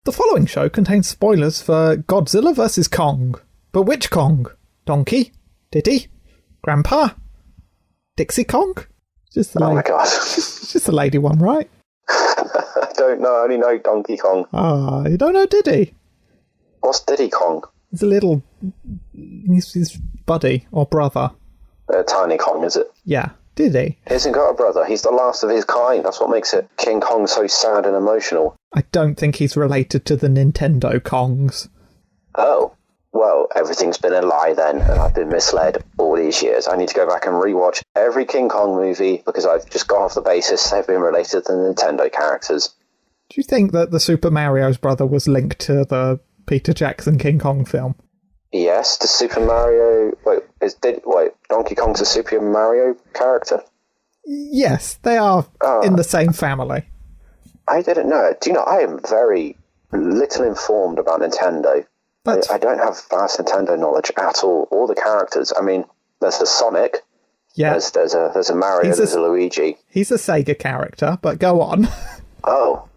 The following show contains spoilers for Godzilla vs. Kong. But which Kong? Donkey? Diddy? Grandpa? Dixie Kong? Just the my god. It's just the lady one, right? I don't know, I only know Donkey Kong. Ah, you don't know Diddy? What's Diddy Kong? He's a little... He's his buddy or brother. Tiny Kong, is it? Yeah. Diddy? He hasn't got a brother. He's the last of his kind. That's what makes it King Kong so sad and emotional. I don't think he's related to the Nintendo Kongs. Oh. Well, everything's been a lie then, and I've been misled all these years. I need to go back and rewatch every King Kong movie because I've just gone off the basis they've been related to the Nintendo characters. Do you think that the Super Mario's brother was linked to the Peter Jackson King Kong film? Yes, the Super Mario... Donkey Kong's a Super Mario character? Yes, they are in the same family. I didn't know. Do you know, I am very little informed about Nintendo. I don't have vast Nintendo knowledge at all. All the characters. I mean, there's a Sonic. Yeah. There's a Mario. There's a Luigi. He's a Sega character, but go on. Oh,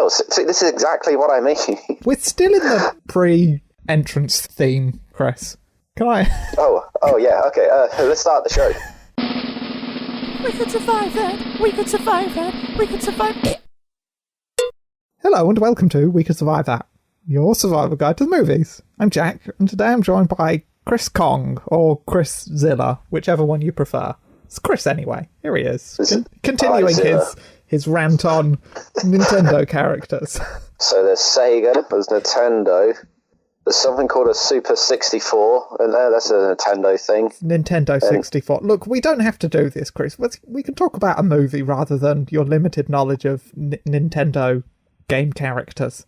so this is exactly what I mean. We're still in the pre-entrance theme, Chris. Can I? Oh yeah. Okay. Let's start the show. We could survive that. We could survive that. We could survive it. Hello and welcome to We Could Survive That, your survival guide to the movies. I'm Jack, and today I'm joined by Chris Kong, or Chris Zilla, whichever one you prefer. It's Chris anyway. Here he is, continuing his rant on Nintendo characters. So there's Sega, there's Nintendo, there's something called a Super 64, and that's a Nintendo thing. Nintendo 64. Look, we don't have to do this, Chris. We can talk about a movie rather than your limited knowledge of Nintendo game characters.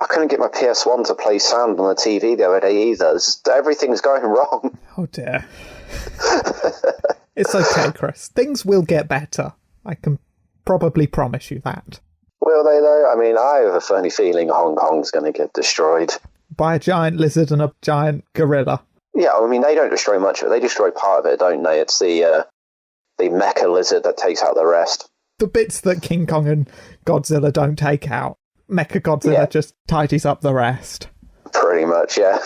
I couldn't get my PS1 to play sound on the TV the other day either. Everything's going wrong. Oh dear. It's okay, Chris. Things will get better. I can probably promise you that. Will they though? I mean, I have a funny feeling Hong Kong's going to get destroyed. By a giant lizard and a giant gorilla. Yeah, I mean, they don't destroy much of it. They destroy part of it, don't they? It's the mecha lizard that takes out the rest. The bits that King Kong and Godzilla don't take out. Mecha Godzilla just tidies up the rest. Pretty much, yeah.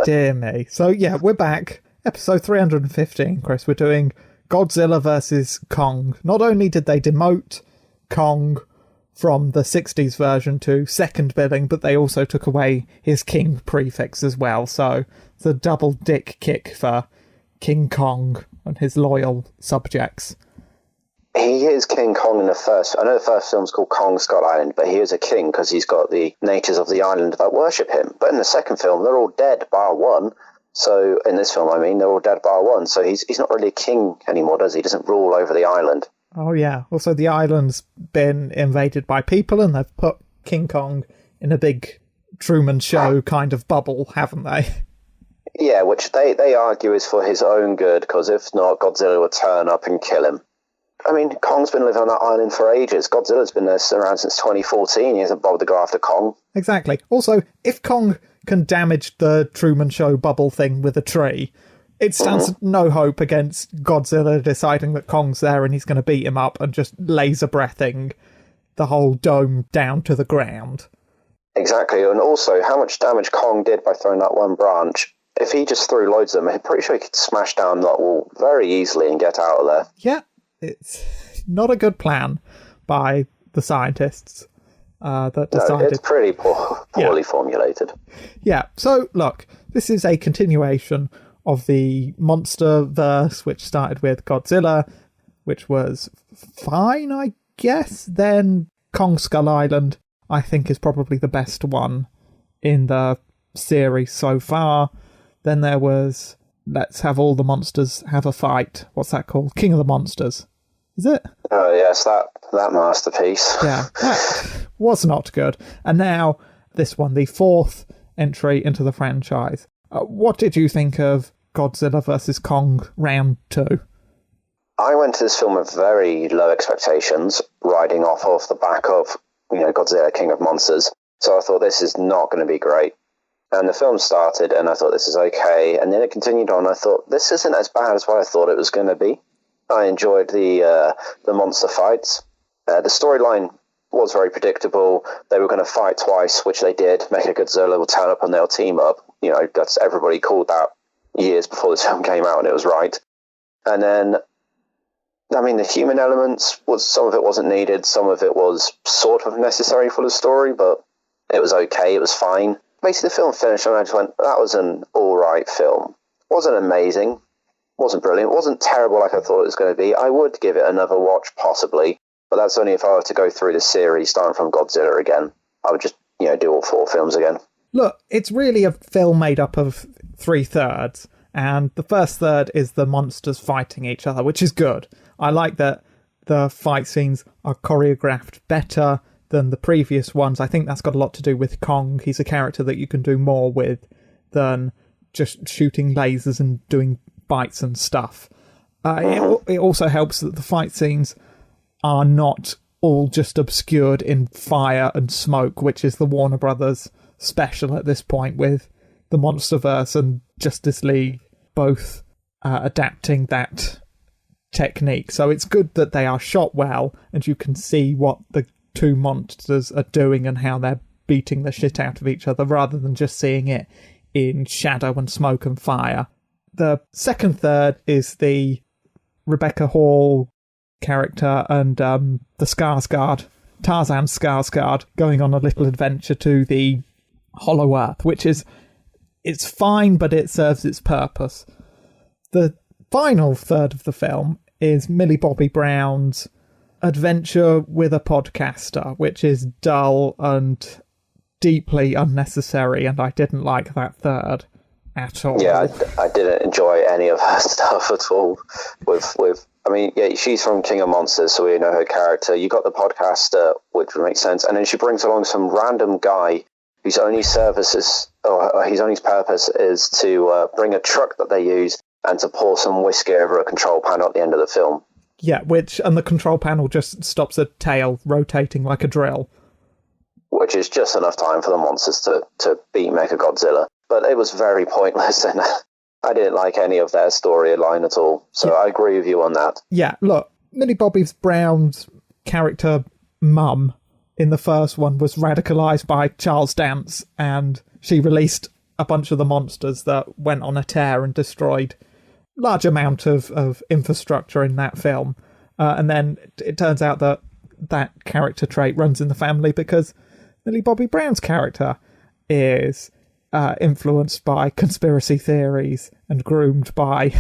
Dear me. So, yeah, we're back. Episode 315, Chris. We're doing Godzilla versus Kong. Not only did they demote Kong from the 60s version to second billing, but they also took away his King prefix as well. So, it's a double dick kick for King Kong and his loyal subjects. He is King Kong in the first... I know the first film's called Kong Skull Island, but he is a king because he's got the natives of the island that worship him. But in the second film, they're all dead, bar one. So, in this film, I mean, they're all dead, bar one. So he's not really a king anymore, does he? He doesn't rule over the island. Oh, yeah. Also, the island's been invaded by people, and they've put King Kong in a big Truman Show kind of bubble, haven't they? Yeah, which they argue is for his own good, because if not, Godzilla would turn up and kill him. I mean, Kong's been living on that island for ages. Godzilla's been there around since 2014. He hasn't bothered to go after Kong. Exactly. Also, if Kong can damage the Truman Show bubble thing with a tree, it stands no hope against Godzilla deciding that Kong's there and he's going to beat him up and just laser breathing the whole dome down to the ground. Exactly. And also, how much damage Kong did by throwing that one branch. If he just threw loads of them, I'm pretty sure he could smash down that wall very easily and get out of there. Yeah. It's not a good plan by the scientists that decided... No, it's pretty poorly formulated. Yeah, so look, this is a continuation of the monster verse, which started with Godzilla, which was fine, I guess. Then Kong Skull Island, I think, is probably the best one in the series so far. Then there was Let's Have All the Monsters Have a Fight. What's that called? King of the Monsters. Is it? Oh, yes, that masterpiece. Yeah, that was not good. And now, this one, the fourth entry into the franchise. What did you think of Godzilla vs. Kong Round 2? I went to this film with very low expectations, riding off the back of, Godzilla, King of Monsters. So I thought, this is not going to be great. And the film started, and I thought, this is okay. And then it continued on. I thought, this isn't as bad as what I thought it was going to be. I enjoyed the monster fights. The storyline was very predictable. They were going to fight twice, which they did. Mechagodzilla will turn up and they'll team up. You know, that's everybody called that years before this film came out, and it was right. And then, I mean, the human elements, some of it wasn't needed, some of it was sort of necessary for the story, but it was okay, it was fine. Basically, the film finished and I just went, that was an alright film. Wasn't amazing, wasn't brilliant, wasn't terrible like I thought it was going to be. I would give it another watch, possibly, but that's only if I were to go through the series, starting from Godzilla again. I would just, do all 4 films again. Look, it's really a film made up of 3/3, and the first third is the monsters fighting each other, which is good. I like that the fight scenes are choreographed better than the previous ones. I think that's got a lot to do with Kong. He's a character that you can do more with than just shooting lasers and doing bites and stuff. It also helps that the fight scenes are not all just obscured in fire and smoke, which is the Warner Brothers special at this point, with the Monsterverse and Justice League both adapting that technique. So it's good that they are shot well and you can see what the 2 monsters are doing and how they're beating the shit out of each other, rather than just seeing it in shadow and smoke and fire. The second third is the Rebecca Hall character and the Skarsgård, Tarzan Skarsgård, going on a little adventure to the Hollow Earth, which is, it's fine, but it serves its purpose. The final third of the film is Millie Bobby Brown's adventure with a podcaster, which is dull and deeply unnecessary, and I didn't like that third at all. Yeah, I didn't enjoy any of her stuff at all. I mean, she's from King of Monsters, so we know her character. You got the podcaster, which would make sense, and then she brings along some random guy whose only his only purpose is to bring a truck that they use and to pour some whiskey over a control panel at the end of the film. Yeah, and the control panel just stops a tail rotating like a drill. Which is just enough time for the monsters to beat Mechagodzilla. But it was very pointless, and I didn't like any of their storyline at all. So I agree with you on that. Yeah, look, Millie Bobby Brown's character, Mum, in the first one was radicalised by Charles Dance, and she released a bunch of the monsters that went on a tear and destroyed large amount of infrastructure in that film. And then it turns out that character trait runs in the family because Millie Bobby Brown's character is influenced by conspiracy theories and groomed by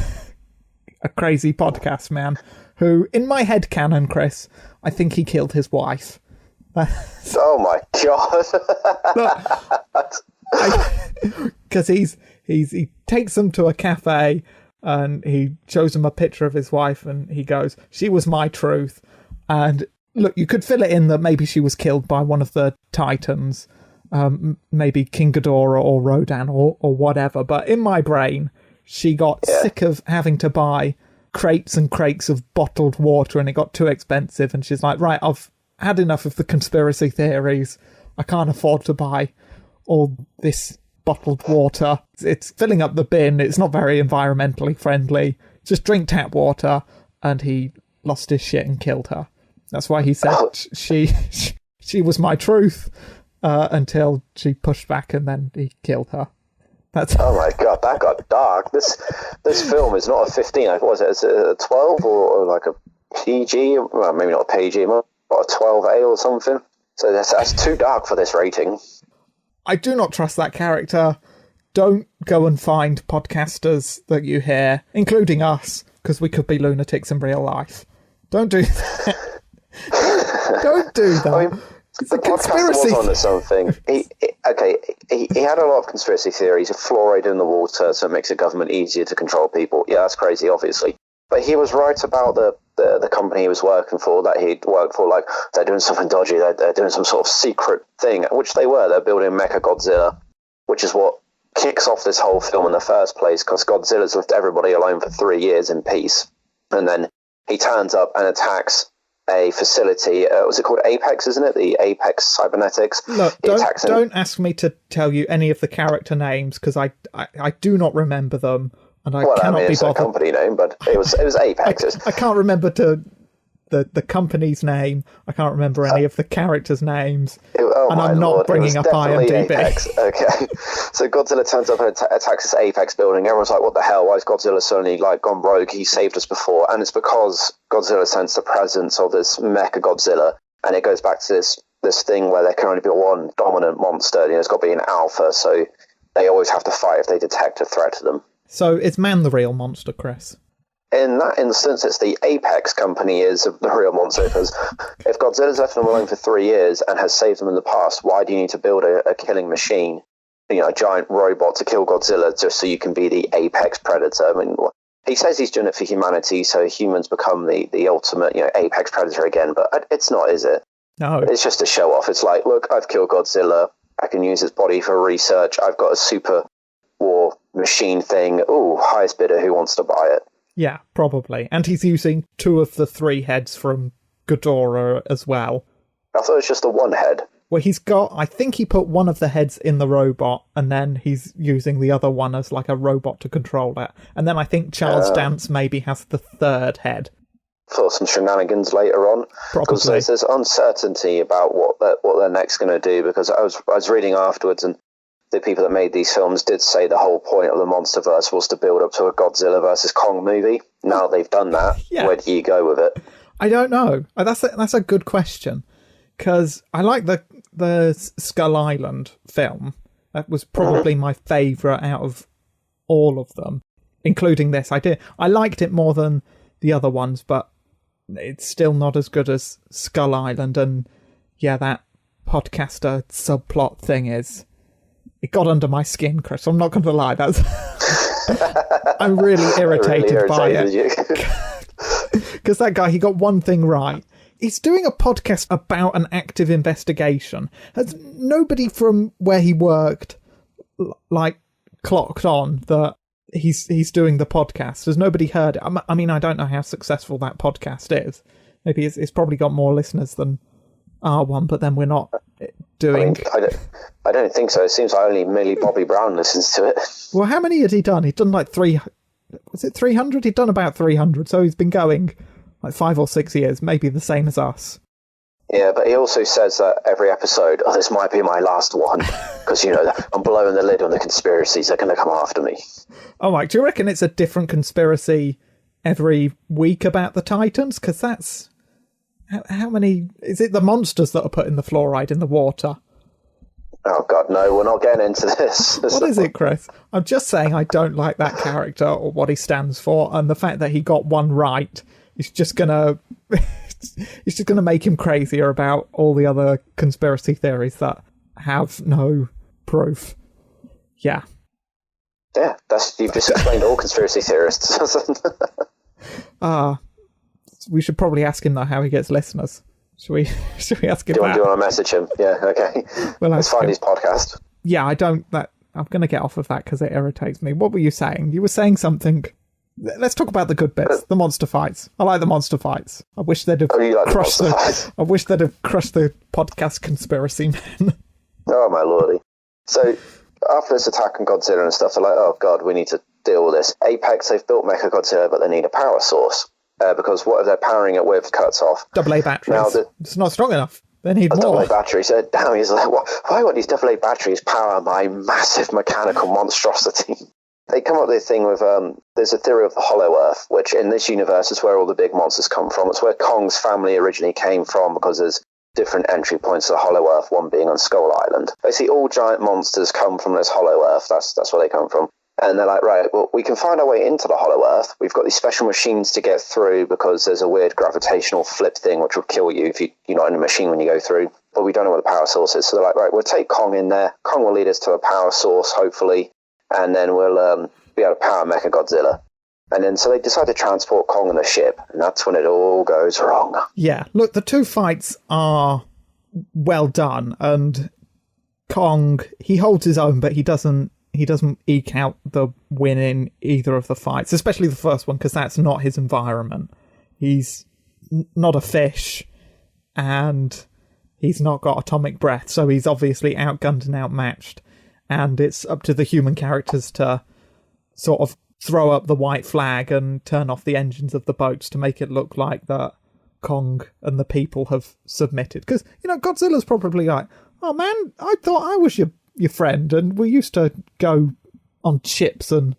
a crazy podcast man who, in my head canon, Chris, I think he killed his wife. Oh my god. Because he takes them to a cafe and he shows them a picture of his wife and he goes, "She was my truth." And look, you could fill it in that maybe she was killed by one of the Titans, maybe King Ghidorah or Rodan or whatever. But in my brain, she got sick of having to buy crates and crates of bottled water and it got too expensive. And she's like, right, I've had enough of the conspiracy theories. I can't afford to buy all this bottled water. It's filling up the bin. It's not very environmentally friendly. Just drink tap water. And he lost his shit and killed her. That's why he said she was my truth until she pushed back and then he killed her. Oh my god, that got dark. This film is not a 15. Like, what was it? Is it a 12 or like a PG? Well, maybe not a PG, but a 12A or something. So that's too dark for this rating. I do not trust that character. Don't go and find podcasters that you hear, including us, because we could be lunatics in real life. Don't do that. Don't do that. I mean, the podcast was onto something. He had a lot of conspiracy theories. Fluoride in the water, so it makes the government easier to control people. Yeah, that's crazy, obviously. But he was right about the company he was working for, that he'd worked for. Like, they're doing something dodgy. They're doing some sort of secret thing, which they were. They're building Mechagodzilla, which is what kicks off this whole film in the first place, because Godzilla's left everybody alone for 3 years in peace. And then he turns up and attacks a facility. Was it called Apex, isn't it? The Apex Cybernetics. Look, don't ask me to tell you any of the character names, because I do not remember them, and I cannot be bothered. It's a company name, but it was Apex. I can't remember to the company's name. I can't remember any of the characters' names. And I'm not Lord, bringing up IMDb. Apex. Okay. So Godzilla turns up and attacks this Apex building. Everyone's like, what the hell? Why is Godzilla suddenly like gone rogue? He saved us before. And it's because Godzilla sensed the presence of this mecha Godzilla. And it goes back to this thing where there can only be one dominant monster. You know, it's got to be an alpha. So they always have to fight if they detect a threat to them. So is man the real monster, Chris? In that instance, it's the Apex company is the real monster, because if Godzilla's left them alone for 3 years and has saved them in the past, why do you need to build a killing machine, you know, a giant robot to kill Godzilla just so you can be the apex predator? I mean, he says he's doing it for humanity, so humans become the ultimate, you know, apex predator again, but it's not, is it? No. It's just a show off. It's like, look, I've killed Godzilla. I can use his body for research. I've got a super war machine thing. Ooh, highest bidder, who wants to buy it? Yeah, probably. And he's using 2 of the 3 heads from Ghidorah as well. I thought it was just the one head. Well, I think he put one of the heads in the robot, and then he's using the other one as like a robot to control it. And then I think Charles Dance maybe has the 3rd head. For some shenanigans later on. Probably. Because there's uncertainty about what they're next going to do, because I was reading afterwards, and the people that made these films did say the whole point of the MonsterVerse was to build up to a Godzilla versus Kong movie. Now they've done that. Yeah. Where do you go with it? I don't know. That's a good question, because I like the Skull Island film. That was probably my favourite out of all of them, including this. I liked it more than the other ones, but it's still not as good as Skull Island. And yeah, that podcaster subplot thing it got under my skin, Chris. I'm not going to lie. I'm really irritated by it. Because that guy, he got one thing right. He's doing a podcast about an active investigation. Has nobody from where he worked, like, clocked on that he's doing the podcast? Has nobody heard it? I mean, I don't know how successful that podcast is. Maybe it's probably got more listeners than our one, but then we're not doing... I don't think so. It seems like only Millie Bobby Brown listens to it. Well, how many had he done? He'd done like 300. Was it 300? He'd done about 300, so he's been going like 5 or 6 years, maybe the same as us. Yeah, but he also says that every episode, this might be my last one, because, you know, I'm blowing the lid on the conspiracies. They're going to come after me. Oh, Mike, do you reckon it's a different conspiracy every week about the Titans? Because that's... How many... Is it the monsters that are putting the fluoride in the water? Oh, God, no, we're not getting into this. What is it, Chris? I'm just saying I don't like that character or what he stands for, and the fact that he got one right is just gonna... it's just gonna make him crazier about all the other conspiracy theories that have no proof. Yeah. Yeah, you've just explained all conspiracy theorists. We should probably ask him, though, how he gets listeners. Should we ask him that? Do you want to message him? Yeah, okay. Let's find his podcast. Yeah, I'm going to get off of that because it irritates me. What were you saying? You were saying something. Let's talk about the good bits. The monster fights. I like the monster fights. I wish they'd have crushed I wish they'd have crushed the podcast conspiracy men. Oh, my lordy. So, after this attack on Godzilla and stuff, they're like, oh, God, we need to deal with this. Apex, they've built Mechagodzilla, but they need a power source. Because what if they're powering it with cuts off? AA batteries. Now it's not strong enough. They need more. AA batteries. Damn, he's like, why would these AA batteries power my massive mechanical monstrosity? They come up with this thing with, there's a theory of the Hollow Earth, which in this universe is where all the big monsters come from. It's where Kong's family originally came from, because there's different entry points to the Hollow Earth, one being on Skull Island. Basically, all giant monsters come from this Hollow Earth. That's where they come from. And they're like, right, well, we can find our way into the Hollow Earth. We've got these special machines to get through, because there's a weird gravitational flip thing which will kill you if you're not in a machine when you go through. But we don't know what the power source is. So they're like, right, we'll take Kong in there. Kong will lead us to a power source, hopefully. And then we'll be able to power Mechagodzilla. And then so they decide to transport Kong on a ship. And that's when it all goes wrong. Yeah, look, the two fights are well done. And Kong, he holds his own, but he doesn't eke out the win in either of the fights, especially the first one, because that's not his environment. He's not a fish, and he's not got atomic breath, so he's obviously outgunned and outmatched. And it's up to the human characters to sort of throw up the white flag and turn off the engines of the boats to make it look like that Kong and the people have submitted. Because, Godzilla's probably like, oh man, I thought I was your friend, and we used to go on ships and,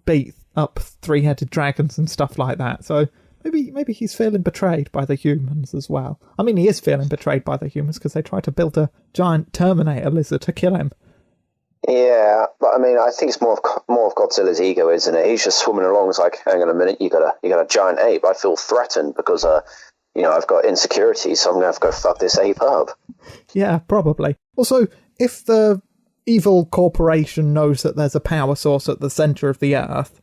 beat up three-headed dragons and stuff like that. So maybe he's feeling betrayed by the humans as well. I mean, he is feeling betrayed by the humans because they tried to build a giant Terminator lizard to kill him. Yeah, but I mean, I think it's more of Godzilla's ego, isn't it? He's just swimming along. It's like, hang on a minute, you got a giant ape. I feel threatened because I've got insecurities, so I'm gonna have to go fuck this ape up. Yeah, probably. Also, if the evil corporation knows that there's a power source at the center of the Earth,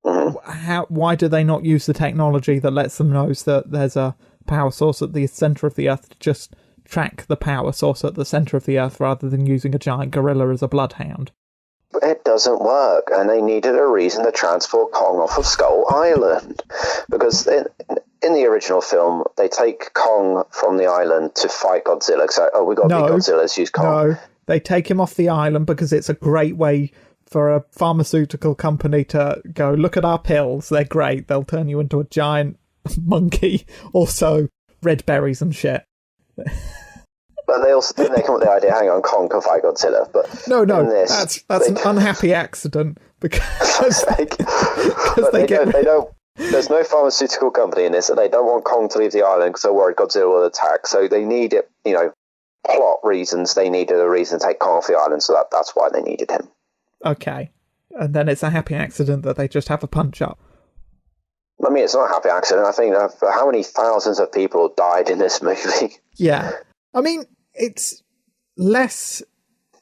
why do they not use the technology that lets them know that there's a power source at the center of the Earth to just track the power source at the center of the Earth rather than using a giant gorilla as a bloodhound? But it doesn't work, and they needed a reason to transport Kong off of Skull Island. Because in the original film, they take Kong from the island to fight Godzilla. So, we got to beat Godzilla, let's use Kong. No, they take him off the island because it's a great way for a pharmaceutical company to go, look at our pills, they're great, they'll turn you into a giant monkey, also red berries and shit. But they also didn't come up with the idea, hang on, Kong can fight Godzilla. But no, that's an unhappy accident because there's no pharmaceutical company in this, and they don't want Kong to leave the island because they're worried Godzilla will attack. So they need it, plot reasons. They needed a reason to take Kong off the island, so that's why they needed him. Okay, and then it's a happy accident that they just have a punch up. I mean, it's not a happy accident. I think how many thousands of people died in this movie? Yeah. I mean, it's less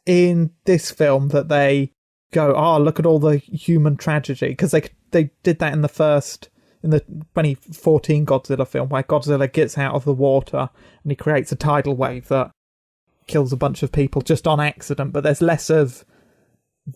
in this film that they go, look at all the human tragedy, because they did that in the 2014 Godzilla film, where Godzilla gets out of the water and he creates a tidal wave that kills a bunch of people just on accident, but there's less of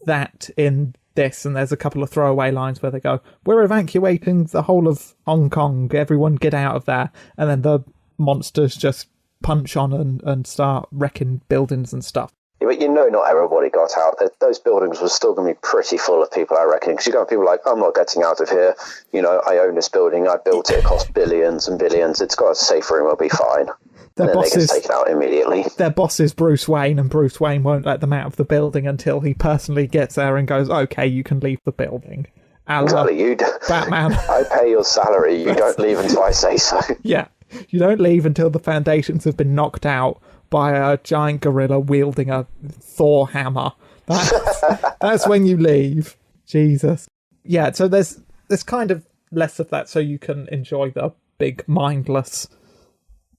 that in this, and there's a couple of throwaway lines where they go, we're evacuating the whole of Hong Kong, everyone get out of there, and then the monsters just punch on and start wrecking buildings and stuff. Yeah, but not everybody got out. Those buildings were still going to be pretty full of people, I reckon, because you got people like, I'm not getting out of here, I own this building, I built it cost billions and billions, it's got a safe room, it'll be fine. Their and then boss they get taken out immediately. Their boss is Bruce Wayne, and Bruce Wayne won't let them out of the building until he personally gets there and goes, okay, you can leave the building. Exactly, Batman. I pay your salary, you don't leave until I say so. Yeah, you don't leave until the foundations have kind by a giant gorilla wielding a Thor hammer. That's when you leave. Jesus. Yeah, so there's kind of less of that, so you can enjoy the big mindless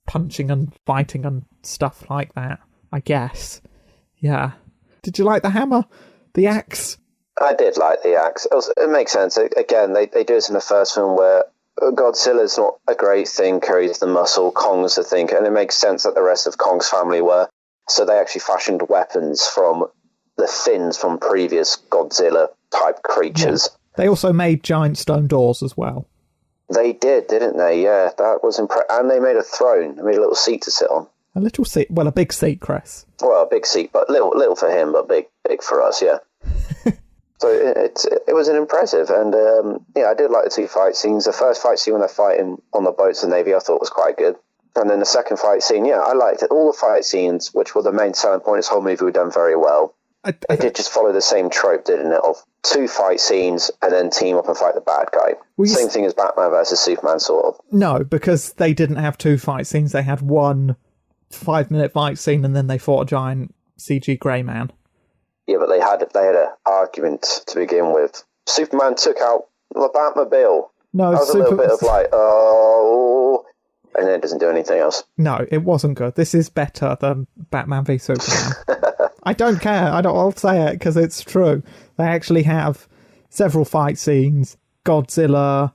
punching and fighting and stuff like that, I guess. Yeah. Did you like the hammer? The axe? I did like the axe. It makes sense. Again, they do this in the first film where Godzilla's not a great thinker, he's the muscle, Kong's the thinker, and it makes sense that the rest of Kong's family were. So they actually fashioned weapons from the fins from previous Godzilla-type creatures. Yeah. They also made giant stone doors as well. They did, didn't they? Yeah, that was impressive. And they made a throne. They made a little seat to sit on. A little seat? Well, a big seat, Chris. Well, a big seat, but little for him, but big for us, yeah. So it was an impressive, and I did like the two fight scenes. The first fight scene when they're fighting on the boats in the Navy, I thought was quite good. And then the second fight scene, I liked it. All the fight scenes, which were the main selling point of this whole movie, were done very well. It did just follow the same trope, didn't it, of two fight scenes and then team up and fight the bad guy. Same thing as Batman versus Superman, sort of. No, because they didn't have two fight scenes. They had one 5-minute fight scene and then they fought a giant CG grey man. Yeah, but they had an argument to begin with. Superman took out the Batmobile. No, that was a little bit of like, and then it doesn't do anything else. No, it wasn't good. This is better than Batman v Superman. I don't care. I'll say it because it's true. They actually have several fight scenes. Godzilla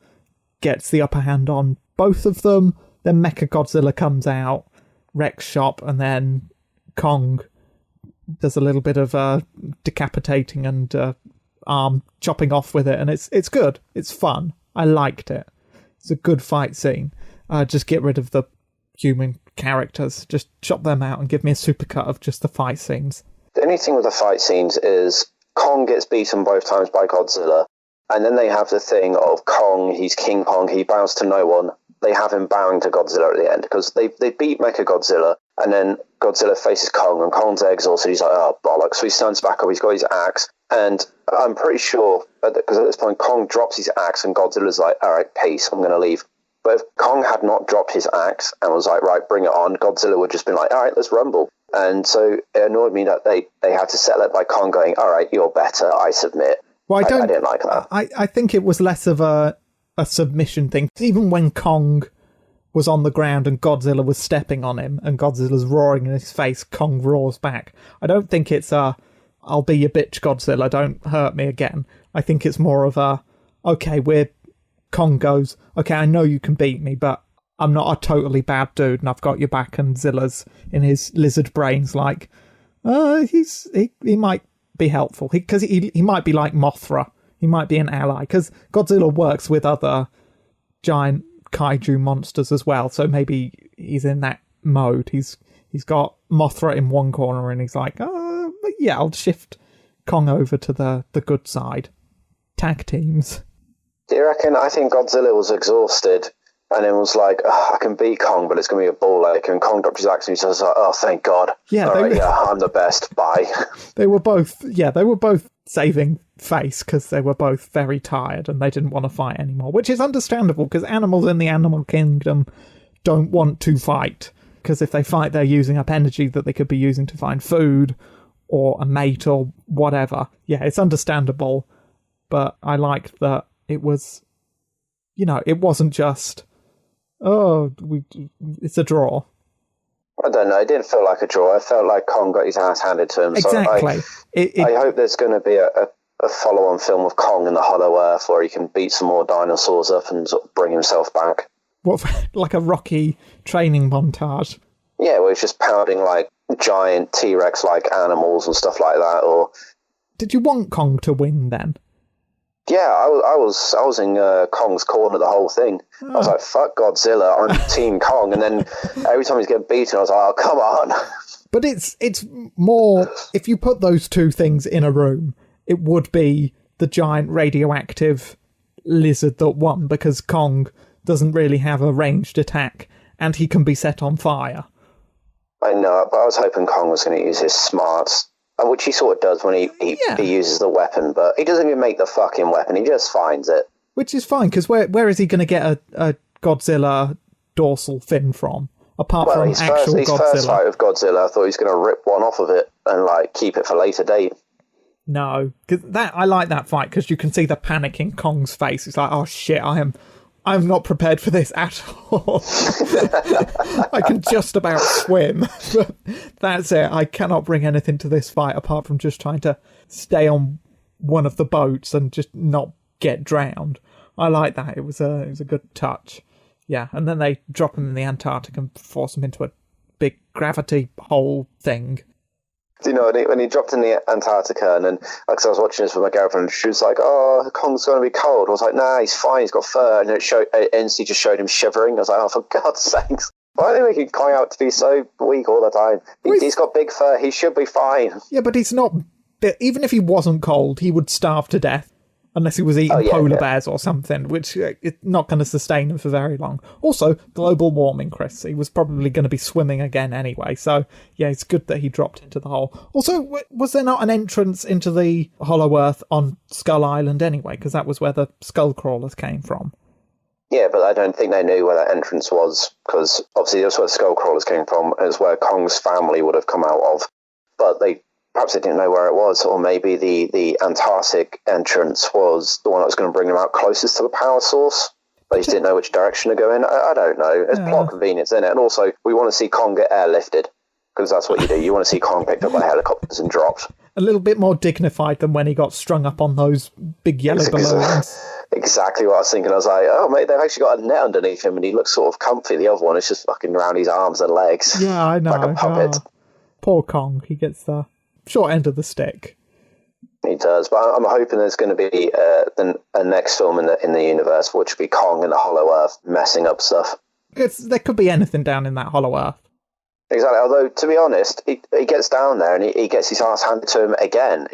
gets the upper hand on both of them. Then Mechagodzilla comes out, wrecks shop, and then Kong does a little bit of decapitating and arm chopping off with it, and it's good. It's fun. I liked it. It's a good fight scene. Just get rid of the human characters. Just chop them out and give me a supercut of just the fight scenes. The only thing with the fight scenes is Kong gets beaten both times by Godzilla, and then they have the thing of Kong, he's King Kong, he bows to no one, they have him bowing to Godzilla at the end, because they beat Mechagodzilla, and then Godzilla faces Kong, and Kong's exhausted. He's like, oh, bollocks. So he stands back up, he's got his axe, and I'm pretty sure, because at this point, Kong drops his axe, and Godzilla's like, all right, peace, I'm going to leave. But if Kong had not dropped his axe and was like, right, bring it on, Godzilla would just been like, all right, let's rumble. And so it annoyed me that they had to settle it by Kong going, all right, you're better, I submit. Well, I didn't like that. I think it was less of a submission thing. Even when Kong was on the ground and Godzilla was stepping on him and Godzilla's roaring in his face, Kong roars back. I don't think it's I'll be your bitch, Godzilla, don't hurt me again. I think it's more of Kong goes, okay, I know you can beat me, but I'm not a totally bad dude and I've got your back, and Zilla's in his lizard brains like, he might be helpful. Because he might be like Mothra. He might be an ally, because Godzilla works with other giant kaiju monsters as well, so maybe he's in that mode. He's got Mothra in one corner and he's like, yeah, I'll shift Kong over to the good side. Tag teams. Do you reckon? I think Godzilla was exhausted and then was like, I can beat Kong, but it's going to be a ball ache. And Kong dropped his axe and he says, oh, thank God. Yeah, I'm the best. Bye. They were both saving face because they were both very tired and they didn't want to fight anymore, which is understandable because animals in the animal kingdom don't want to fight, because if they fight, they're using up energy that they could be using to find food or a mate or whatever. Yeah, it's understandable, but I liked that it was, it wasn't just, it's a draw. I don't know. It didn't feel like a draw. I felt like Kong got his ass handed to him. Exactly. So I hope there's going to be a follow-on film of Kong in the Hollow Earth where he can beat some more dinosaurs up and sort of bring himself back. What, like a Rocky training montage? Yeah, where he's just pounding like giant T-Rex-like animals and stuff like that. Or did you want Kong to win then? Yeah, I was in Kong's corner the whole thing. I was like, fuck Godzilla, I'm Team Kong. And then every time he's getting beaten, I was like, oh, come on. But it's more, if you put those two things in a room, it would be the giant radioactive lizard that won, because Kong doesn't really have a ranged attack and he can be set on fire. I know, but I was hoping Kong was going to use his smarts. Which he sort of does when he uses the weapon, but he doesn't even make the fucking weapon, he just finds it. Which is fine, because where is he going to get a Godzilla dorsal fin from? Apart from actual Godzilla. His first fight with Godzilla, I thought he was going to rip one off of it and keep it for later date. No, because I like that fight, because you can see the panic in Kong's face. It's like, oh shit, I'm not prepared for this at all. I can just about swim, but that's it. I cannot bring anything to this fight apart from just trying to stay on one of the boats and just not get drowned. I like that. It was a good touch. Yeah, and then they drop him in the Antarctic and force him into a big gravity hole thing. You know, when he dropped in the Antarctica, and then, like, I was watching this with my girlfriend, she was like, oh, Kong's going to be cold. I was like, nah, he's fine, he's got fur. And it instantly just showed him shivering. I was like, oh, for God's sakes. Why are they making Kong out to be so weak all the time? He's got big fur, he should be fine. Yeah, but he's not... Even if he wasn't cold, he would starve to death. Unless he was eating polar bears or something, which is not going to sustain him for very long. Also, global warming, Chris. He was probably going to be swimming again anyway. So, yeah, it's good that he dropped into the hole. Also, was there not an entrance into the Hollow Earth on Skull Island anyway? Because that was where the skull crawlers came from. Yeah, but I don't think they knew where that entrance was, because obviously that's where the skull crawlers came from. It's where Kong's family would have come out of. But perhaps they didn't know where it was, or maybe the Antarctic entrance was the one that was going to bring them out closest to the power source. They just didn't know which direction to go in. I don't know. It's plot convenience, isn't it? And also, we want to see Kong get airlifted, because that's what you do. You want to see Kong picked up by helicopters and dropped. A little bit more dignified than when he got strung up on those big yellow balloons. Exactly what I was thinking. I was like, oh, mate, they've actually got a net underneath him, and he looks sort of comfy. The other one is just fucking around his arms and legs. Yeah, I know. Like a puppet. Poor Kong. He gets the short end of the stick. He does, but I'm hoping there's going to be a next film in the universe, which would be Kong in the Hollow Earth messing up stuff. There could be anything down in that Hollow Earth. Exactly. Although, to be honest, he gets down there and he gets his ass handed to him again.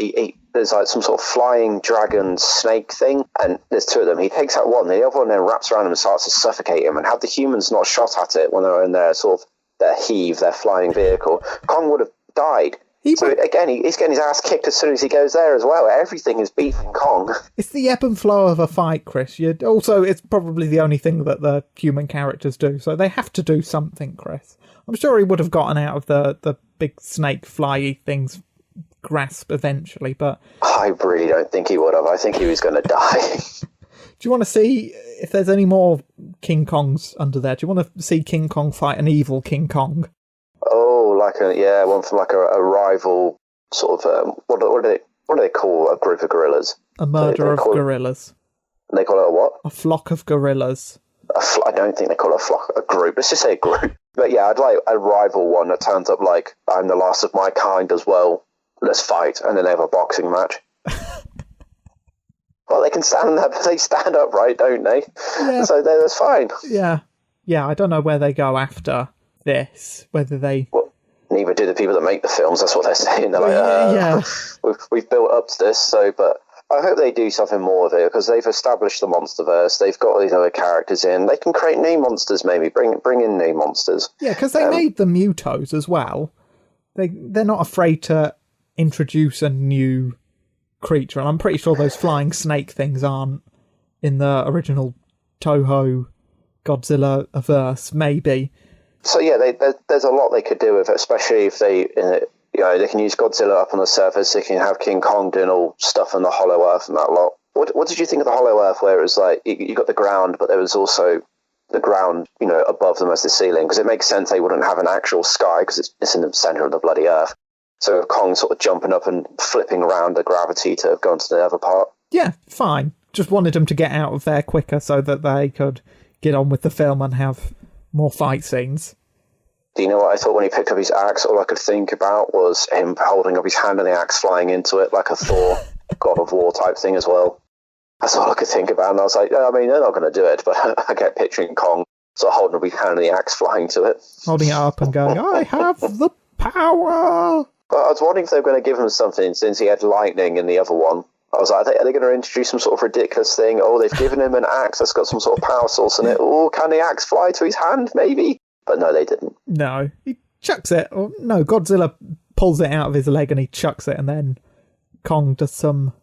There's like some sort of flying dragon snake thing, and there's two of them. He takes out one, the other one then wraps around him and starts to suffocate him. And had the humans not shot at it when they were in their sort of their flying vehicle, Kong would have died. Again, he's getting his ass kicked as soon as he goes there as well. Everything is beating Kong. It's the ebb and flow of a fight, Chris. Also, it's probably the only thing that the human characters do, so they have to do something, Chris. I'm sure he would have gotten out of the big snake fly thing's grasp eventually, but... I really don't think he would have. I think he was going to die. Do you want to see if there's any more King Kongs under there? Do you want to see King Kong fight an evil King Kong? Oh, one from like a rival sort of... what do they call a group of gorillas? A murder of gorillas. They call it a what? A flock of gorillas. I don't think they call it a group. Let's just say a group. But yeah, I'd like a rival one that turns up like, I'm the last of my kind as well. Let's fight. And then they have a boxing match. Well, they can stand up. They stand up, right, don't they? Yeah. So that's fine. Yeah. Yeah, I don't know where they go after this. Whether they... Well, neither do the people that make the films. That's what they're saying. They're yeah. We've built up to this, but... I hope they do something more with it, because they've established the Monsterverse. They've got these other characters in. They can create new monsters, maybe. Bring in new monsters. Yeah, because they made the Mutos as well. They're not afraid to introduce a new creature, and I'm pretty sure those flying snake things aren't in the original Toho Godzilla verse, maybe. So yeah, there's a lot they could do with it, especially if they can use Godzilla up on the surface. They can have King Kong doing all stuff on the Hollow Earth and that lot. What did you think of the Hollow Earth, where it was like you got the ground, but there was also the ground, above them as the ceiling? Because it makes sense they wouldn't have an actual sky because it's in the center of the bloody Earth. So Kong sort of jumping up and flipping around the gravity to go into the other part. Yeah, fine. Just wanted them to get out of there quicker so that they could get on with the film and have more fight scenes. Do you know what I thought when he picked up his axe? All I could think about was him holding up his hand and the axe flying into it like a Thor God of War type thing as well. That's all I could think about. And I was like, I mean, they're not going to do it, but I kept picturing Kong sort of holding up his hand and the axe flying to it. Holding it up and going, I have the power! But I was wondering if they were going to give him something, since he had lightning in the other one. I was like, are they going to introduce some sort of ridiculous thing? Oh, they've given him an axe that's got some sort of power source in it. Oh, can the axe fly to his hand, maybe? But no, they didn't. No, he chucks it. Or no, Godzilla pulls it out of his leg and he chucks it, and then Kong does some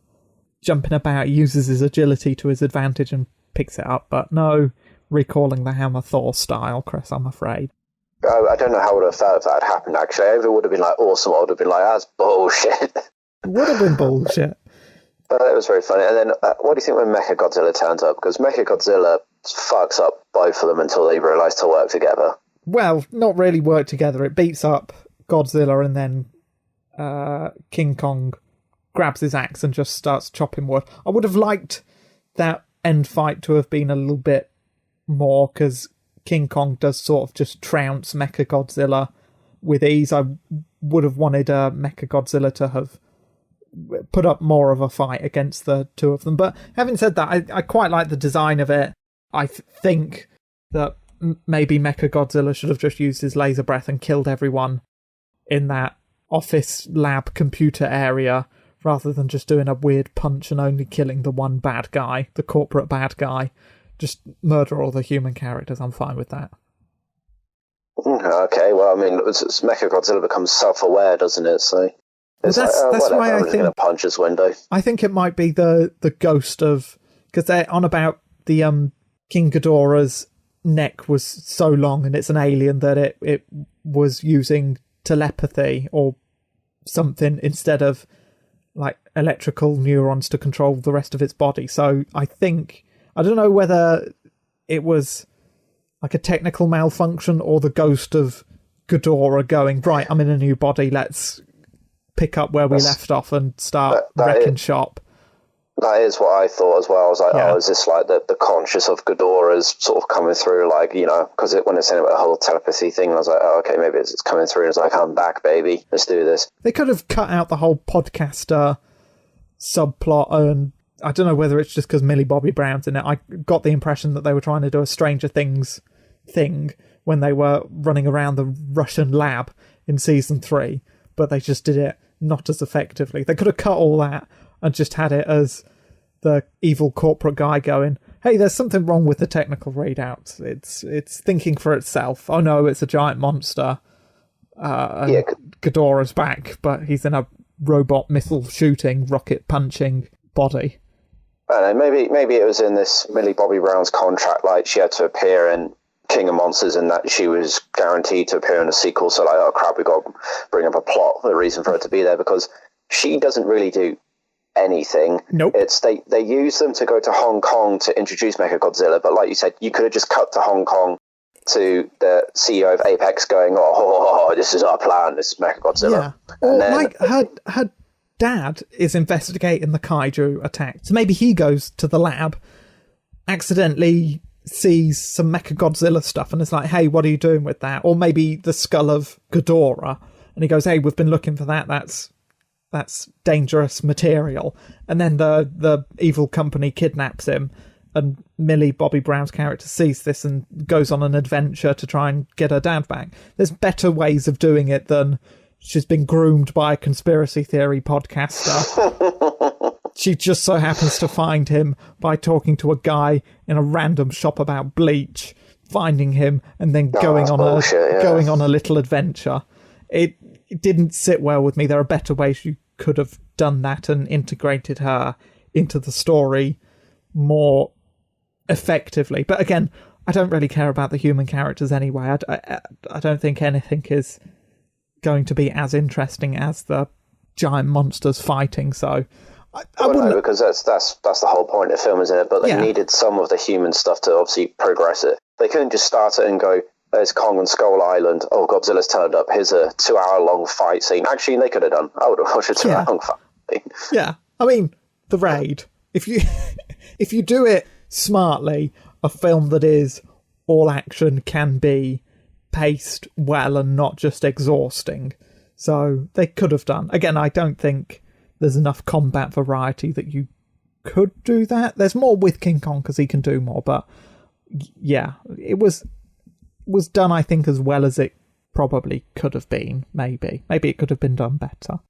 jumping about, uses his agility to his advantage and picks it up. But no recalling the Hammer Thor style, Chris, I'm afraid. I don't know how I would have felt if that had happened, actually. If it would have been like awesome, I would have been like, that's bullshit. It would have been bullshit. But it was very funny. And then, what do you think when Mechagodzilla turns up? Because Mechagodzilla fucks up both of them until they realise to work together. Well, not really work together. It beats up Godzilla, and then King Kong grabs his axe and just starts chopping wood. I would have liked that end fight to have been a little bit more, because King Kong does sort of just trounce Mechagodzilla with ease. I would have wanted Mechagodzilla to have put up more of a fight against the two of them. But having said that, I quite like the design of it. I think that maybe Mechagodzilla should have just used his laser breath and killed everyone in that office lab computer area, rather than just doing a weird punch and only killing the one bad guy, the corporate bad guy. Just murder all the human characters. I'm fine with that. Okay, well, I mean, Mechagodzilla becomes self-aware, doesn't it? So that's why I think a punch his window. I think it might be the ghost of, because they're on about the King Ghidorah's neck was so long and it's an alien that it was using telepathy or something instead of like electrical neurons to control the rest of its body. So I don't know whether it was like a technical malfunction or the ghost of Ghidorah going, right, I'm in a new body, let's pick up where we left off and start wrecking shop. That is what I thought as well. I was like, is this like the conscious of Ghidorah's sort of coming through, like, because when it's saying about the whole telepathy thing, I was like, okay, maybe it's coming through, and it's like, I'm back, baby, let's do this. They could have cut out the whole podcaster subplot, and I don't know whether it's just because Millie Bobby Brown's in it. I got the impression that they were trying to do a Stranger Things thing when they were running around the Russian lab in season 3, but they just did it not as effectively. They could have cut all that and just had it as the evil corporate guy going, hey, there's something wrong with the technical readouts. It's thinking for itself. Oh no, it's a giant monster. Ghidorah's back, but he's in a robot missile shooting, rocket punching body. I don't know, maybe it was in this Millie Bobby Brown's contract, like she had to appear in King of Monsters and that she was guaranteed to appear in a sequel. So like, oh crap, we got to bring up a plot, the reason for her to be there, because she doesn't really do anything. Nope. It's they use them to go to Hong Kong to introduce Mechagodzilla, but like you said, you could have just cut to Hong Kong to the CEO of Apex going, oh, this is our plan, this is Mechagodzilla. Yeah. Or then, like her dad is investigating the kaiju attack, so maybe he goes to the lab, accidentally sees some Mechagodzilla stuff and is like, hey, what are you doing with that? Or maybe the skull of Ghidorah, and he goes, hey, we've been looking for that, that's dangerous material. And then the evil company kidnaps him, and Millie Bobby Brown's character sees this and goes on an adventure to try and get her dad back. There's better ways of doing it than she's been groomed by a conspiracy theory podcaster. She just so happens to find him by talking to a guy in a random shop about bleach, finding him, and then going on a little adventure. It didn't sit well with me. There are better ways you could have done that and integrated her into the story more effectively. But again, I don't really care about the human characters anyway. I don't think anything is going to be as interesting as the giant monsters fighting. So I wouldn't know, because that's the whole point of the film, isn't it? But they needed some of the human stuff to obviously progress it. They couldn't just start it and go, there's Kong and Skull Island. Oh, Godzilla's turned up. Here's a 2-hour-long fight scene. Actually, they could have done. I would have watched a 2-hour-long fight scene. Yeah. I mean, The Raid. If you do it smartly, a film that is all action can be paced well and not just exhausting. So they could have done. Again, I don't think there's enough combat variety that you could do that. There's more with King Kong because he can do more, but yeah, it was done, I think, as well as it probably could have been. Maybe it could have been done better.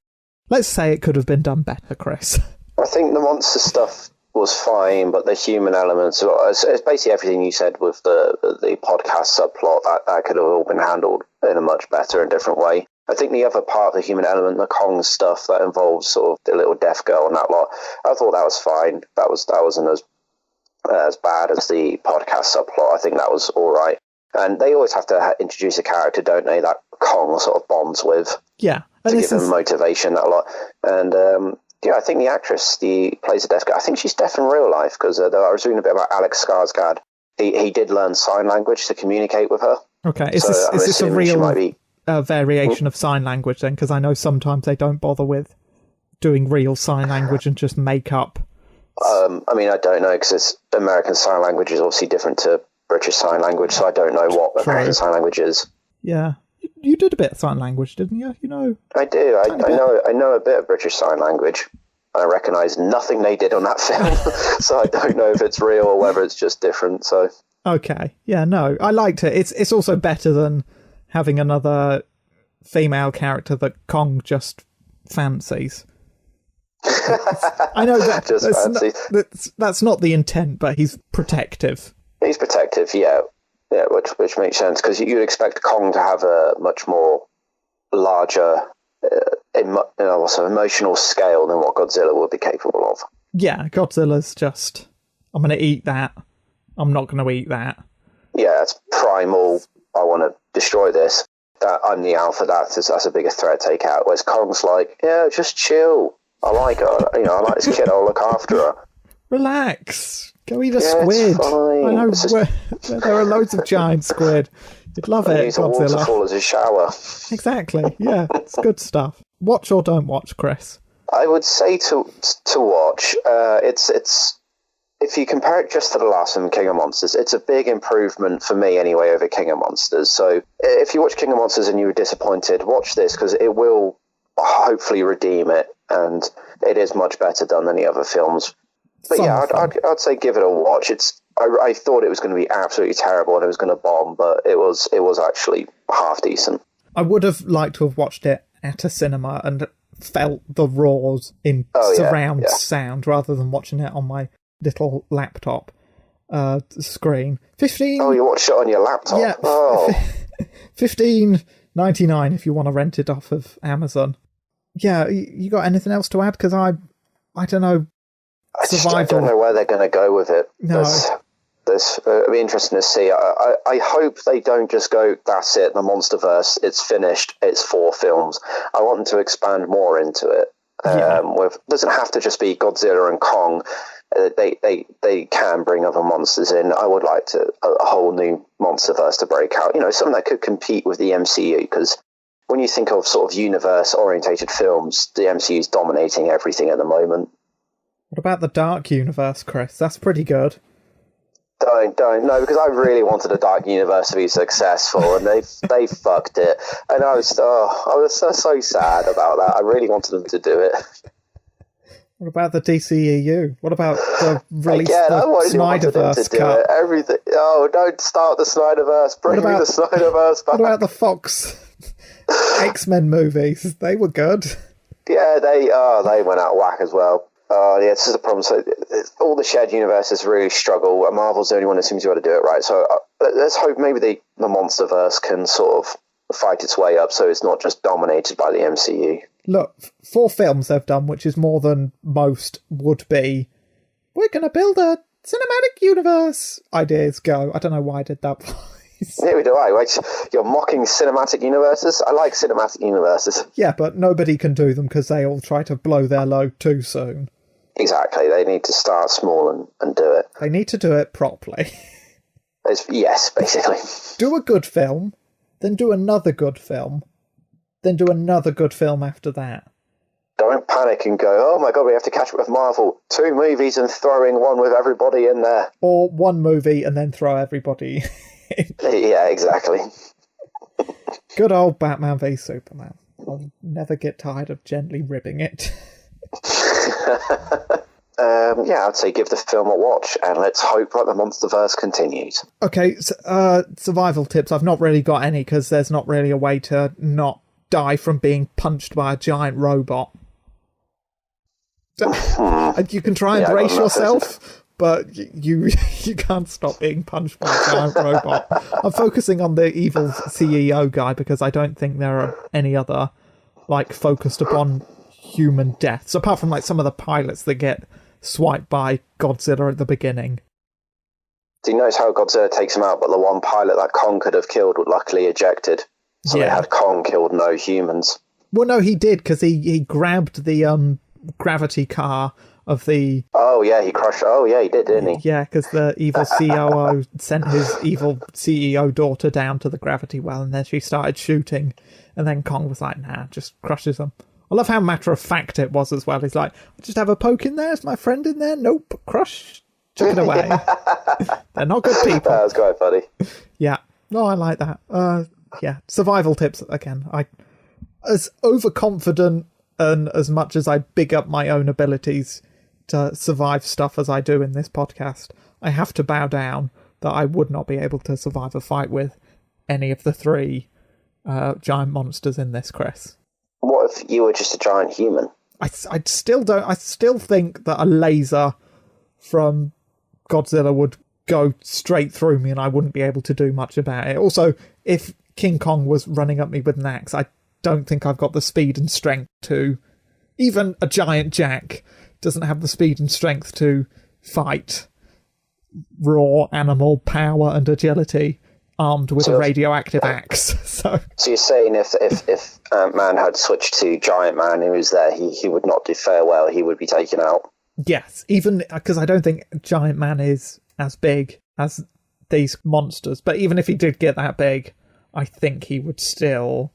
Let's say it could have been done better, Chris. I think the monster stuff was fine, but the human elements, it's basically everything you said with the podcast subplot, that could have all been handled in a much better and different way. I think the other part of the human element, the Kong stuff that involves sort of the little deaf girl and that lot, I thought that was fine. That wasn't as bad as the podcast subplot. I think that was all right. And they always have to introduce a character, don't they, that Kong sort of bonds with. Yeah. To give them motivation, that lot. And I think the actress, plays a deaf girl, I think she's deaf in real life, because I was reading a bit about Alex Skarsgård. He did learn sign language to communicate with her. Okay. Is this a real variation of sign language then? Because I know sometimes they don't bother with doing real sign language and just make up. I mean, I don't know, because American Sign Language is obviously different to British Sign Language, so I don't know what American Sign Language is. Yeah. You did a bit of sign language, didn't you? You know. I do. I know a bit of British Sign Language. I recognise nothing they did on that film, so I don't know if it's real or whether it's just different. So. Okay. Yeah. No, I liked it. It's also better than having another female character that Kong just fancies. I know that's not the intent, but he's protective. He's protective, yeah, which makes sense, because you'd expect Kong to have a much more larger, emotional scale than what Godzilla would be capable of. Yeah, Godzilla's just, I'm going to eat that. I'm not going to eat that. Yeah, it's primal. I want to destroy this. I'm the alpha. That's a bigger threat to take out. Whereas Kong's like, yeah, just chill. I like her. I like this kid. I'll look after her. Relax. Go eat a squid. I know there are loads of giant squid. You'd love it, use Godzilla. Use a waterfall as a shower. Exactly. Yeah, it's good stuff. Watch or don't watch, Chris? I would say to watch. It's if you compare it just to the last one, King of Monsters, it's a big improvement for me anyway over King of Monsters. So if you watch King of Monsters and you were disappointed, watch this, because it will hopefully redeem it, and it is much better done than the other films. But I'd say give it a watch. It's I thought it was going to be absolutely terrible and it was going to bomb, but it was actually half decent. I would have liked to have watched it at a cinema and felt the roars in surround sound rather than watching it on my little laptop screen. 15. Oh, you watched it on your laptop? Yeah. Oh. $15.99 if you want to rent it off of Amazon. Yeah, you got anything else to add? Because I don't know. I don't know where they're going to go with it. No. It'll be interesting to see. I hope they don't just go, that's it, the Monsterverse, it's finished, it's 4 films. I want them to expand more into it. It doesn't have to just be Godzilla and Kong. They can bring other monsters in. I would like a whole new Monsterverse to break out. Something that could compete with the MCU, because when you think of sort of universe-orientated films, the MCU is dominating everything at the moment. What about the Dark Universe, Chris? That's pretty good. Don't. No, because I really wanted a Dark Universe to be successful, and they fucked it. And I was so sad about that. I really wanted them to do it. What about the DCEU? What about the release Again, of the Snyderverse cut? Everything. Oh, don't start the Snyderverse. Bring me the Snyderverse back. What about the Fox X-Men movies? They were good. Yeah, they went out of whack as well. This is the problem. So all the shared universes really struggle, and Marvel's the only one that seems to be able to do it right. So let's hope maybe the Monsterverse can sort of fight its way up, so it's not just dominated by the MCU. Look, 4 films they've done, which is more than most would be. We're going to build a cinematic universe. Ideas go. I don't know why I did that voice. Neither do I. Wait, you're mocking cinematic universes? I like cinematic universes. Yeah, but nobody can do them because they all try to blow their load too soon. Exactly. They need to start small and do it. They need to do it properly. Yes, basically. Do a good film, then do another good film, then do another good film after that. Don't panic and go, oh my god, we have to catch up with Marvel. 2 movies and throwing one with everybody in there. Or 1 movie and then throw everybody in. Yeah, exactly. Good old Batman v Superman. I'll never get tired of gently ribbing it. I'd say give the film a watch, and let's hope that the Monsterverse continues. Okay, survival tips. I've not really got any, because there's not really a way to not die from being punched by a giant robot. You can try and brace yourself, but you can't stop being punched by a giant robot. I'm focusing on the evil CEO guy, because I don't think there are any other focused upon human deaths, apart from some of the pilots that get swiped by Godzilla at the beginning. Do you notice how Godzilla takes him out, but the one pilot that Kong could have killed was luckily ejected? So they had Kong killed no humans. Well, no, he did, because he grabbed the gravity car of the... Oh, yeah, he crushed... Oh, yeah, he did, didn't he? Yeah, because the evil COO sent his evil CEO daughter down to the gravity well, and then she started shooting, and then Kong was like, nah, just crushes them. I love how matter-of-fact it was as well. He's like, I just have a poke in there, is my friend in there? Nope, crush, chuck it away. They're not good people. That was quite funny. Yeah, no, I like that. Yeah, survival tips, again. As overconfident and as much as I big up my own abilities to survive stuff as I do in this podcast, I have to bow down that I would not be able to survive a fight with any of the 3 giant monsters in this, Chris. What if you were just a giant human? I still think that a laser from Godzilla would go straight through me and I wouldn't be able to do much about it. Also, if King Kong was running at me with an axe, I don't think I've got the speed and strength to... Even a giant Jack doesn't have the speed and strength to fight raw animal power and agility armed with a radioactive axe. So you're saying if Ant-Man had switched to Giant Man, who was there, he would not do farewell, he would be taken out? Yes, even because I don't think Giant Man is as big as these monsters, but even if he did get that big, I think he would still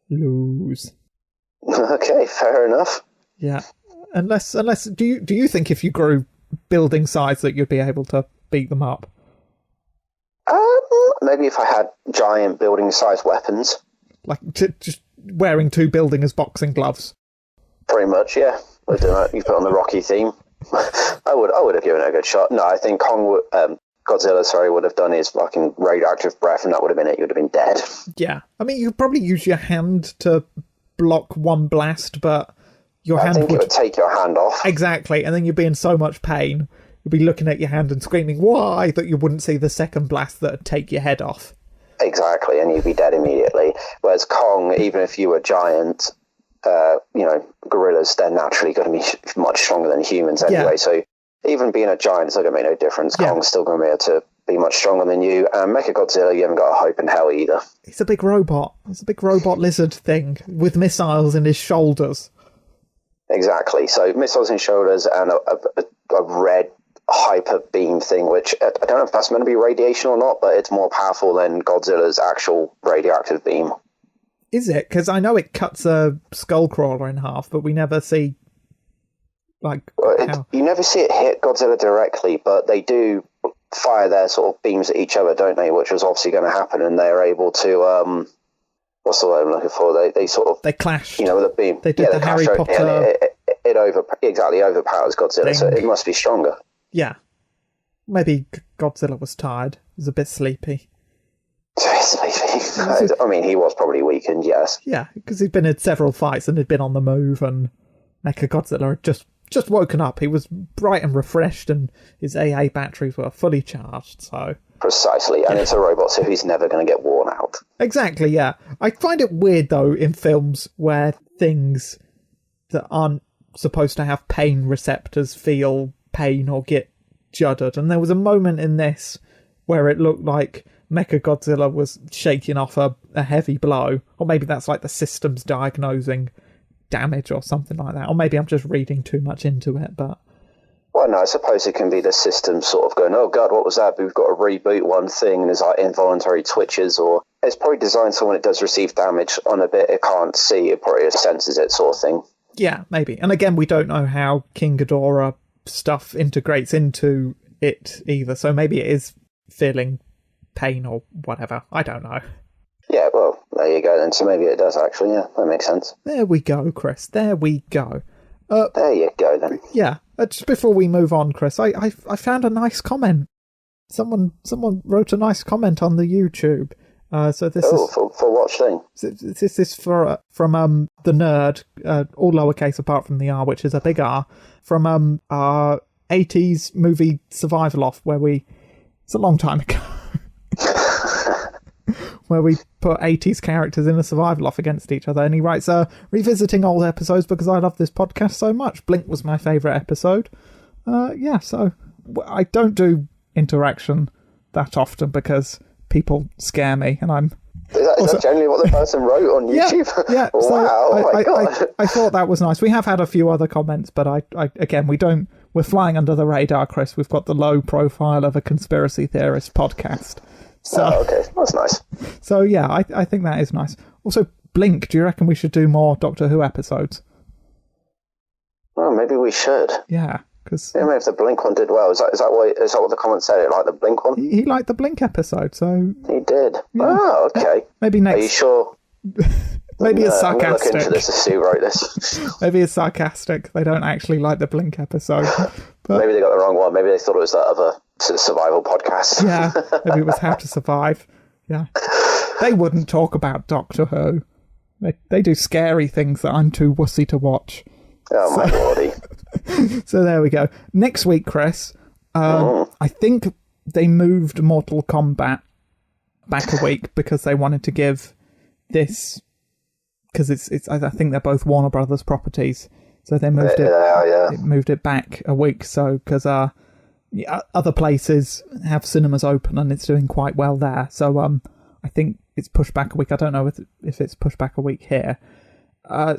lose. Okay, fair enough. Yeah, unless do you think if you grew building size that you'd be able to beat them up? Maybe if I had giant building size weapons, just wearing 2 building as boxing gloves. Pretty much, yeah. I don't know. You put on the Rocky theme. I would have given it a good shot. No, I think Godzilla would have done his fucking radioactive breath, and that would have been it. You would have been dead. Yeah. I mean, you could probably use your hand to block one blast, but your hand it would take your hand off. Exactly, and then you'd be in so much pain. You'd be looking at your hand and screaming, why? That you wouldn't see the second blast that would take your head off. Exactly, and you'd be dead immediately. Whereas Kong, even if you were giant, gorillas, they're naturally going to be much stronger than humans anyway. Yeah. So even being a giant, it's not going to make no difference. Yeah. Kong's still going to be able to be much stronger than you. And Mechagodzilla, you haven't got a hope in hell either. He's a big robot. He's a big robot lizard thing with missiles in his shoulders. Exactly. So missiles in shoulders and a red hyper beam thing, which I don't know if that's meant to be radiation or not, but it's more powerful than Godzilla's actual radioactive beam. Is it? Because I know it cuts a skullcrawler in half, but we never see you never see it hit Godzilla directly, but they do fire their sort of beams at each other, don't they? Which was obviously going to happen, and they're able to what's the word I'm looking for? They clashed. With a beam. They did the Harry Potter. It overpowers Godzilla, thing. So it must be stronger. Yeah, maybe Godzilla was tired. He was a bit sleepy. Sleepy. I mean, he was probably weakened. Yes. Yeah, because he'd been in several fights and had been on the move, and Mechagodzilla had just woken up. He was bright and refreshed, and his AA batteries were fully charged. So precisely, and it's a robot, so he's never going to get worn out. Exactly. Yeah, I find it weird though in films where things that aren't supposed to have pain receptors feel pain or get juddered, and there was a moment in this where it looked like Mechagodzilla was shaking off a heavy blow, or maybe that's like the system's diagnosing damage or something like that, or maybe I'm just reading too much into it. But well, no, I suppose it can be the system sort of going, oh god, what was that? We've got to reboot one thing, and there's like involuntary twitches, or it's probably designed so when it does receive damage on a bit it can't see, it probably senses it sort of thing. Yeah, maybe. And again, we don't know how King Ghidorah stuff integrates into it either, so maybe it is feeling pain or whatever. I don't know. Yeah, well, there you go then. So maybe it does actually. Yeah, that makes sense. There we go, Chris. There we go. There you go then. Yeah. Just before we move on, Chris, I found a nice comment. Someone wrote a nice comment on the YouTube. So this is for what thing? This is from the nerd, all lowercase apart from the R, which is a big R, from our 80s movie Survival Off, it's a long time ago. Where we put 80s characters in a survival off against each other. And he writes, revisiting old episodes because I love this podcast so much. Blink was my favourite episode. So I don't do interaction that often because people scare me, and I'm... Is that generally what the person wrote on YouTube? Yeah. Wow, so oh my God. I thought that was nice. We have had a few other comments, but we're flying under the radar, Chris. We've got the low profile of a conspiracy theorist podcast. So, okay, that's nice. So yeah, I think that is nice. Also, Blink, do you reckon we should do more Doctor Who episodes? Well, maybe we should. Yeah, because maybe if the Blink one did well, is that what the comment said? It liked the Blink one. He liked the Blink episode, so he did. Yeah. Oh, okay. Maybe next. Are you sure? Maybe it's sarcastic. I'm gonna look into this to see who wrote this. Maybe it's sarcastic. They don't actually like the Blink episode. But maybe they got the wrong one. Maybe they thought it was that other survival podcast. Yeah, maybe it was How to Survive. Yeah. They wouldn't talk about Doctor Who. They do scary things that I'm too wussy to watch. Oh, my lordy. So there we go. Next week, Chris, I think they moved Mortal Kombat back a week because they wanted to give this... Because it's I think they're both Warner Brothers properties. So they moved it moved it back a week. So because other places have cinemas open and it's doing quite well there. So I think it's pushed back a week. I don't know if it's pushed back a week here.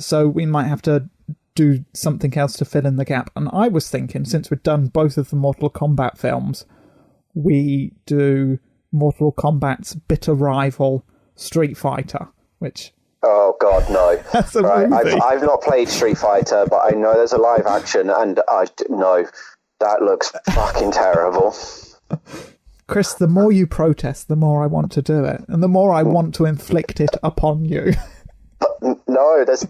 So we might have to do something else to fill in the gap. And I was thinking, since we've done both of the Mortal Kombat films, we do Mortal Kombat's bitter rival Street Fighter, which... Oh God, no! That's a movie. I've not played Street Fighter, but I know there's a live action, and I know that looks fucking terrible. Chris, the more you protest, the more I want to do it, and the more I want to inflict it upon you. No, there's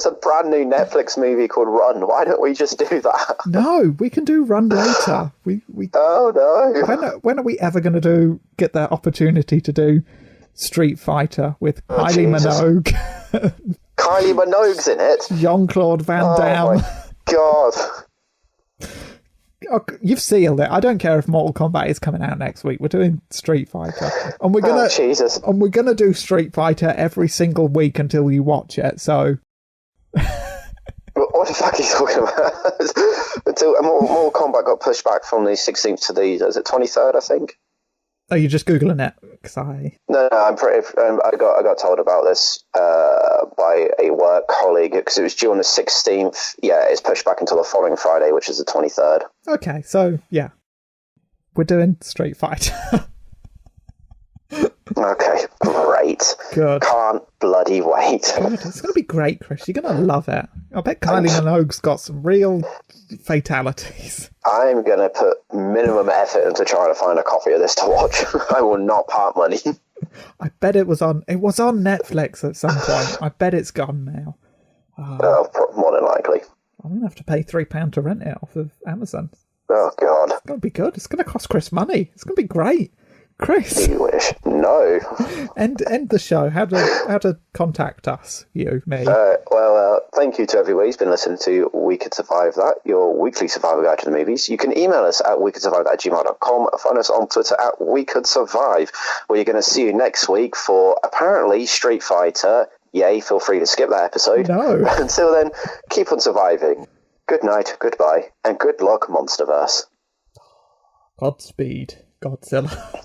a brand new Netflix movie called Run. Why don't we just do that? No, we can do Run later. We Oh no! when are we ever going to get that opportunity to do Street Fighter with Kylie Jesus. Minogue, Kylie Minogue's in it. Jean-Claude Van Oh Damme? my god! Oh, you've sealed it. I don't care if Mortal Kombat is coming out next week. We're doing Street Fighter, and we're gonna Jesus! and we're gonna do Street Fighter every single week until you watch it. So What the fuck are you talking about? Until Mortal Kombat got pushed back from the 16th to the 23rd, I think. are you just googling it? No, I'm pretty. I got told about this by a work colleague because it was due on the 16th. Yeah, it's pushed back until the following Friday, which is the 23rd. Okay, so yeah, we're doing Street Fighter. Okay, great. Good. Can't bloody wait. God, it's going to be great, Chris. You're going to love it. I bet Kylie Minogue's got some real fatalities. I'm going to put minimum effort into trying to find a copy of this to watch. I will not part money. I bet it was on Netflix at some point. I bet it's gone now. More than likely. I'm going to have to pay £3 to rent it off of Amazon. Oh, God. It's going to be good. It's going to cost Chris money. It's going to be great. Chris, You wish. No. end the show. How to contact us, you, me. Thank you to everybody who's been listening to We Could Survive That, your weekly survival guide to the movies. You can email us at wecouldsurvive@gmail.com. Find us on Twitter at We Could Survive, where you're going to see you next week for apparently Street Fighter. Yay, feel free to skip that episode. No. Until then, keep on surviving. Good night, goodbye, and good luck, Monsterverse. Godspeed, Godzilla.